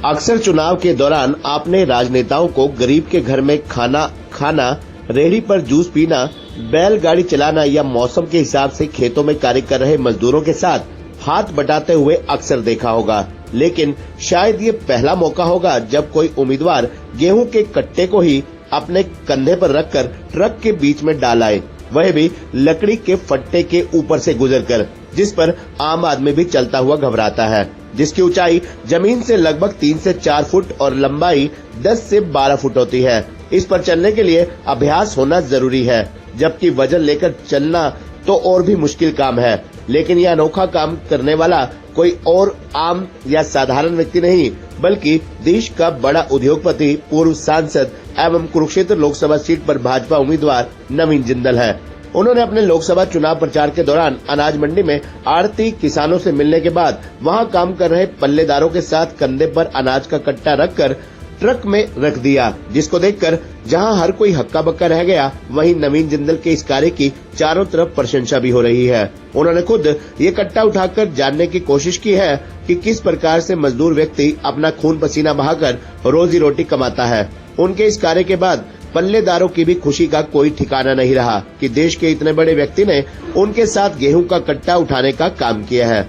अक्सर चुनाव के दौरान आपने राजनेताओं को गरीब के घर में खाना खाना, रेहड़ी पर जूस पीना, बैलगाड़ी चलाना या मौसम के हिसाब से खेतों में कार्य कर रहे मजदूरों के साथ हाथ बटाते हुए अक्सर देखा होगा। लेकिन शायद ये पहला मौका होगा जब कोई उम्मीदवार गेहूं के कट्टे को ही अपने कंधे पर रखकर ट्रक के बीच में डाल आए, वह भी लकड़ी के फट्टे के ऊपर से गुजरकर, जिस पर आम आदमी भी चलता हुआ घबराता है, जिसकी ऊंचाई जमीन से लगभग 3 से 4 फुट और लंबाई 10 से 12 फुट होती है। इस पर चलने के लिए अभ्यास होना जरूरी है, जबकि वजन लेकर चलना तो और भी मुश्किल काम है। लेकिन यह अनोखा काम करने वाला कोई और आम या साधारण व्यक्ति नहीं, बल्कि देश का बड़ा उद्योगपति, पूर्व सांसद एवं कुरुक्षेत्र लोकसभा सीट पर भाजपा उम्मीदवार नवीन जिंदल है। उन्होंने अपने लोकसभा चुनाव प्रचार के दौरान अनाज मंडी में आड़ती किसानों से मिलने के बाद वहां काम कर रहे पल्लेदारों के साथ कंधे पर अनाज का कट्टा रखकर ट्रक में रख दिया, जिसको देखकर जहां हर कोई हक्का बक्का रह गया, वहीं नवीन जिंदल के इस कार्य की चारों तरफ प्रशंसा भी हो रही है। उन्होंने खुद ये कट्टा उठाकर जानने की कोशिश की है कि किस प्रकार से मजदूर व्यक्ति अपना खून पसीना बहाकर रोजी रोटी कमाता है। उनके इस कार्य के बाद पल्लेदारों की भी खुशी का कोई ठिकाना नहीं रहा कि देश के इतने बड़े व्यक्ति ने उनके साथ गेहूं का कट्टा उठाने का काम किया है।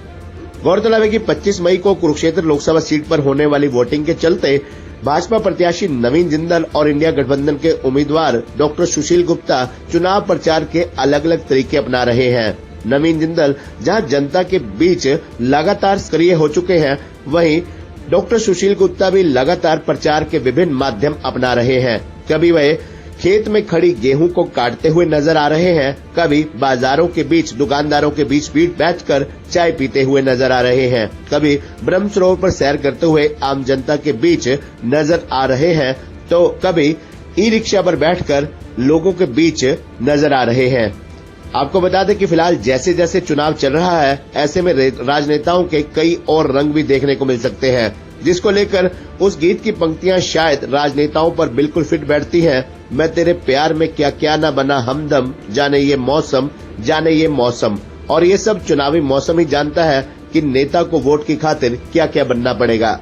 गौरतलब है कि 25 मई को कुरुक्षेत्र लोकसभा सीट पर होने वाली वोटिंग के चलते भाजपा प्रत्याशी नवीन जिंदल और इंडिया गठबंधन के उम्मीदवार डॉक्टर सुशील गुप्ता चुनाव प्रचार के अलग अलग तरीके अपना रहे हैं। नवीन जिंदल जहां जनता के बीच लगातार सक्रिय हो चुके हैं, वहीं डॉक्टर सुशील गुप्ता भी लगातार प्रचार के विभिन्न माध्यम अपना रहे हैं। कभी वह खेत में खड़ी गेहूं को काटते हुए नजर आ रहे हैं, कभी बाजारों के बीच दुकानदारों के बीच पीठ बैठकर चाय पीते हुए नजर आ रहे हैं, कभी ब्रह्म सरोवर पर सैर करते हुए आम जनता के बीच नजर आ रहे हैं, तो कभी ई रिक्शा पर बैठकर लोगों के बीच नजर आ रहे हैं। आपको बता दें कि फिलहाल जैसे जैसे चुनाव चल रहा है, ऐसे में राजनेताओं के कई और रंग भी देखने को मिल सकते हैं, जिसको लेकर उस गीत की पंक्तियां शायद राजनेताओं पर बिल्कुल फिट बैठती हैं। मैं तेरे प्यार में क्या क्या न बना हमदम, जाने ये मौसम, जाने ये मौसम। और ये सब चुनावी मौसम ही जानता है कि नेता को वोट की खातिर क्या क्या बनना पड़ेगा।